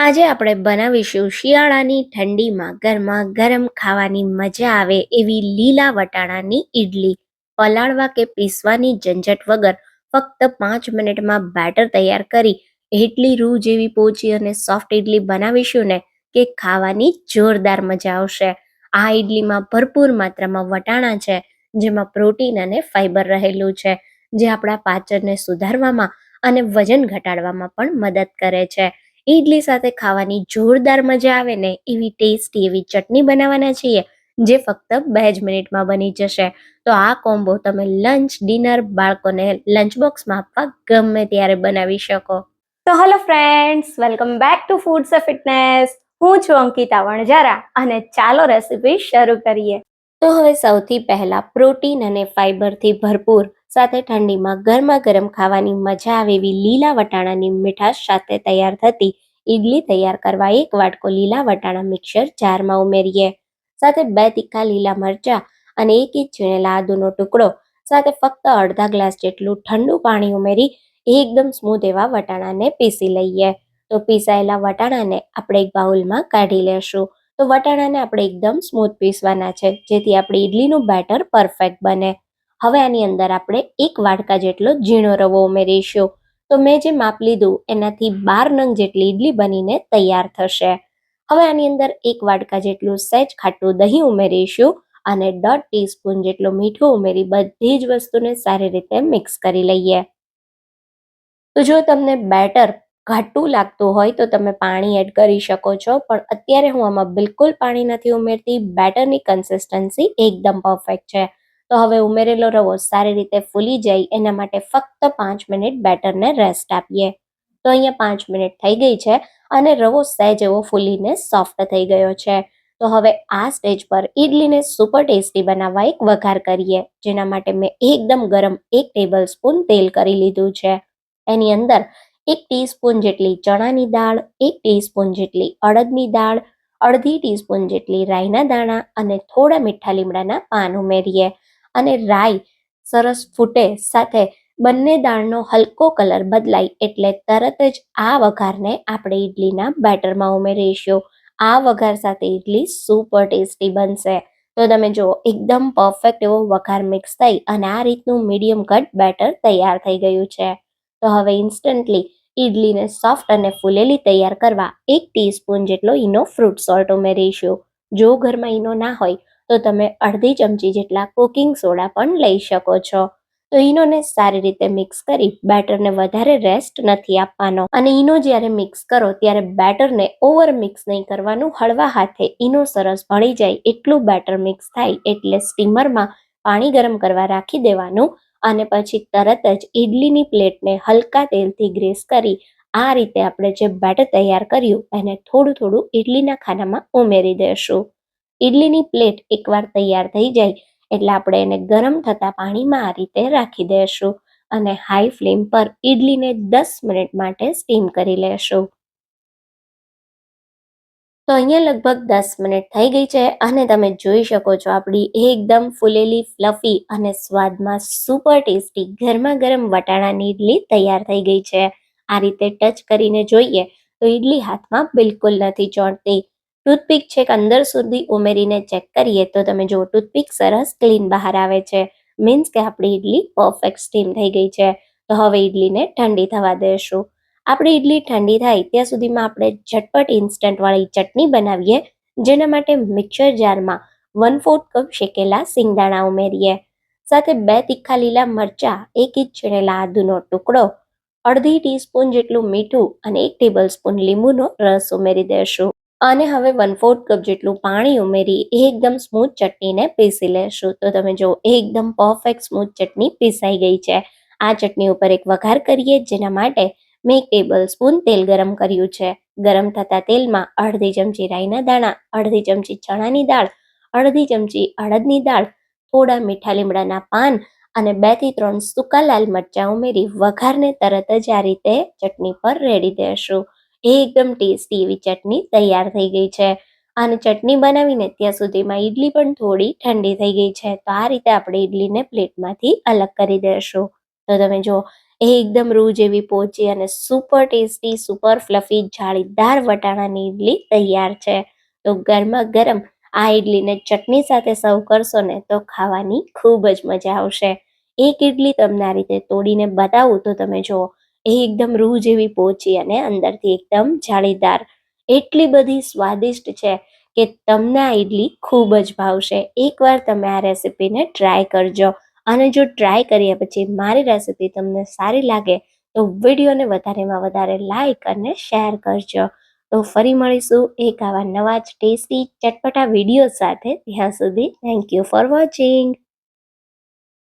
આજે આપણે બનાવીશું શિયાળાની ઠંડીમાં ગરમા ગરમ ખાવાની મજા આવે એવી લીલા વટાણાની ઈડલી. પલાળવા કે પીસવાની ઝંઝટ વગર ફક્ત 5 મિનિટમાં બેટર તૈયાર કરી એટલી રૂ જેવી પોચી અને સોફ્ટ ઈડલી બનાવીશું ને કે ખાવાની જોરદાર મજા આવશે. આ ઈડલીમાં ભરપૂર માત્રામાં વટાણા છે, જેમાં પ્રોટીન અને ફાઈબર રહેલું છે, જે આપણા પાચનને સુધારવામાં અને વજન ઘટાડવામાં પણ મદદ કરે છે. ઈડલી સાથે ખાવાની જોરદાર મજા આવે ને એવી ટેસ્ટી એવી ચટણી બનાવવાના છીએ, જે ફક્ત 2 જ મિનિટમાં બની જશે. તો આ કોમ્બો તમે લંચ, ડિનર, બાળકોને લંચ બોક્સમાં આપવા ગમે ત્યારે બનાવી શકો. તો hello friends, welcome back to foods of fitness. હું છું અંકિતા વણજારા અને ચાલો રેસીપી શરૂ કરીએ. તો હવે સૌથી પહેલા પ્રોટીન અને ફાઈબરથી ભરપૂર સાથે ઠંડીમાં ગરમા ગરમ ખાવાની મજા આવે એવી લીલા વટાણાની મીઠાશ સાથે તૈયાર થતી ઈડલી તૈયાર કરવા 1 વાટકો લીલા વટાણા મિક્સર જારમાં ઉમેરીએ. સાથે 2 તીખા લીલા મરચા અને 1 ઇંચ છીણેલા આદુનો ટુકડો સાથે ફક્ત અડધા ગ્લાસ જેટલું ઠંડુ પાણી ઉમેરી એકદમ સ્મૂથ એવા વટાણાને પીસી લઈએ. તો પીસાયેલા વટાણાને આપણે એક બાઉલમાં કાઢી લેશું. તો વટાણાને આપણે એકદમ સ્મૂથ પીસવાના છે, જેથી આપણી ઈડલીનું બેટર પરફેક્ટ બને. હવે આની અંદર આપણે 1 વાટકા જેટલો ઝીણો રવો ઉમેરીશું. તો મેં જે માપ લીધું એનાથી 12 નંગ જેટલી ઈડલી બનીને તૈયાર થશે. હવે આની અંદર 1 વાટકા જેટલું સહેજ ખાટું દહીં ઉમેરીશું અને 1.5 ટીસ્પૂન જેટલું મીઠું ઉમેરી બધી જ વસ્તુને સારી રીતે મિક્સ કરી લઈએ. તો જો તમને બેટર ઘાટું લાગતું હોય તો તમે પાણી એડ કરી શકો છો, પણ અત્યારે હું આમાં બિલકુલ પાણી નથી ઉમેરતી. બેટરની કન્સિસ્ટન્સી એકદમ પરફેક્ટ છે. તો હવે ઉમેરેલો રવો સારી રીતે ફૂલી જાય એના માટે ફક્ત 5 મિનિટ બેટરને રેસ્ટ આપીએ. તો અહીંયા 5 મિનિટ થઈ ગઈ છે અને રવો સહેજ એવો ફૂલીને સોફ્ટ થઈ ગયો છે. તો હવે આ સ્ટેજ પર ઈડલીને સુપર ટેસ્ટી બનાવવા એક વઘાર કરીએ, જેના માટે મેં એકદમ ગરમ 1 ટેબલ સ્પૂન તેલ કરી લીધું છે. એની અંદર 1 ટીસ્પૂન જેટલી ચણાની દાળ, 1 ટીસ્પૂન જેટલી અડદની દાળ, અડધી ટીસ્પૂન જેટલી રાઈના દાણા અને થોડા મીઠા લીમડાના પાન ઉમેરીએ. અને રાઈ સરસ ફૂટે સાથે બંને દાળનો હલકો કલર બદલાય એટલે તરત જ આ વઘારને આપણે ઈડલીના બેટરમાં ઉમેરીશું. આ વઘાર સાથે ઈડલી સુપર ટેસ્ટી બનશે. તો તમે જુઓ, એકદમ પરફેક્ટ એવો વઘાર મિક્સ થઈ અને આ રીતનું મીડિયમ કટ બેટર તૈયાર થઈ ગયું છે. તો હવે ઇન્સ્ટન્ટલી ઈડલીને સોફ્ટ અને ફૂલેલી તૈયાર કરવા 1 ટીસ્પૂન જેટલો ઈનો ફ્રૂટ સોલ્ટ ઉમેરીશું. જો ઘરમાં ઈનો ના હોય તો તમે અડધી ચમચી જેટલા કુકિંગ સોડા પણ લઈ શકો છો. તો ઈનોને સારી રીતે મિક્સ કરી બેટરને વધારે રેસ્ટ નથી આપવાનો. અને ઈનો જ્યારે મિક્સ કરો ત્યારે બેટરને ઓવર મિક્સ નહીં કરવાનું. હળવા હાથે ઈનો સરસ ભળી જાય એટલું બેટર મિક્સ થાય એટલે સ્ટીમરમાં પાણી ગરમ કરવા રાખી દેવાનું અને પછી તરત જ ઈડલીની પ્લેટને હલકા તેલથી ગ્રીસ કરી આ રીતે આપણે જે બેટર તૈયાર કર્યું એને થોડું થોડું ઈડલીના ખાનામાં ઉમેરી દેશું. ઈડલીની પ્લેટ એકવાર તૈયાર થઈ જાય એટલે આપણે એને ગરમ થતા પાણીમાં આ રીતે રાખી દેશું અને હાઈ ફ્લેમ પર ઈડલીને 10 મિનિટ માટે સ્ટીમ કરી લેશું. તો અહીંયા લગભગ 10 મિનિટ થઈ ગઈ છે અને તમે જોઈ શકો છો આપણી એકદમ ફૂલેલી, ફ્લફી અને સ્વાદમાં સુપર ટેસ્ટી ગરમા ગરમ વટાણાની ઈડલી તૈયાર થઈ ગઈ છે. આ રીતે ટચ કરીને જોઈએ તો ઈડલી હાથમાં બિલકુલ નથી ચોંટતી. ટૂથપીક છેક અંદર સુધી ઉમેરીને ચેક કરીએ તો તમે જો ટૂથપીક સરસ ક્લીન બહાર આવે છે. મીન્સ કે આપણી ઈડલી પરફેક્ટ સ્ટીમ થઈ ગઈ છે. તો હવે ઈડલીને ઠંડી થવા દેશું. આપણી ઈડલી ઠંડી થાય ત્યાં સુધીમાં આપણે ઝટપટ ઇન્સ્ટન્ટવાળી ચટણી બનાવીએ, જેના માટે મિક્સર જારમાં 1/4 કપ શેકેલા સિંગદાણા ઉમેરીએ. સાથે 2 તીખા લીલા મરચાં, 1 ઇંચ છીણેલા આદુનો ટુકડો, અડધી ટીસ્પૂન જેટલું મીઠું અને 1 ટેબલ સ્પૂન લીંબુનો રસ ઉમેરી દેશું. અને હવે 1/4 કપ જેટલું પાણી ઉમેરી એકદમ સ્મૂથ ચટણીને પીસી લેશું. તો તમે જો એકદમ પરફેક્ટ સ્મૂથ ચટણી પીસાઈ ગઈ છે. આ ચટણી ઉપર એક વઘાર કરીએ, જેના માટે મેં 1 ટેબલ સ્પૂન તેલ ગરમ કર્યું છે. ગરમ થતા તેલમાં અડધી ચમચી રાઈના દાણા, અડધી ચમચી ચણાની દાળ, અડધી ચમચી અડદની દાળ, થોડા મીઠા લીમડાના પાન અને 2 થી 3 સૂકા લાલ મરચાં ઉમેરી વઘારને તરત જ આ રીતે ચટણી પર રેડી દેશું. એકદમ ટેસ્ટી એવી ચટણી તૈયાર થઈ ગઈ છે. અને ચટણી બનાવીને ત્યાં સુધીમાં ઈડલી પણ થોડી ઠંડી થઈ ગઈ છે. તો આ રીતે આપણે ઈડલીને પ્લેટમાંથી અલગ કરી દેશું. તો તમે જો એ એકદમ રૂ જેવી પોચી અને સુપર ટેસ્ટી, સુપર ફ્લફી, જાળીદાર વટાણાની ઈડલી તૈયાર છે. તો ગરમા ગરમ આ ઈડલીને ચટણી સાથે સર્વ કરશો ને તો ખાવાની ખૂબ જ મજા આવશે. એક ઈડલી તમને આ રીતે તોડીને બતાવું તો તમે જુઓ, એ એકદમ રૂ જેવી પોચી અને અંદરથી એકદમ જાળીદાર. એટલી બધી સ્વાદિષ્ટ છે કે તમને આ ઈડલી ખૂબ જ ભાવશે. એકવાર તમે આ રેસિપીને ટ્રાય કરજો. અને જો ટ્રાય કર્યા પછી મારી રેસિપી તમને સારી લાગે તો વિડીયોને વધારેમાં વધારે લાઈક અને શેર કરજો. તો ફરી મળીશું એક આવા નવા જ ટેસ્ટી ચટપટા વિડીયો સાથે. ત્યાં સુધી થેન્ક યુ ફોર વોચિંગ.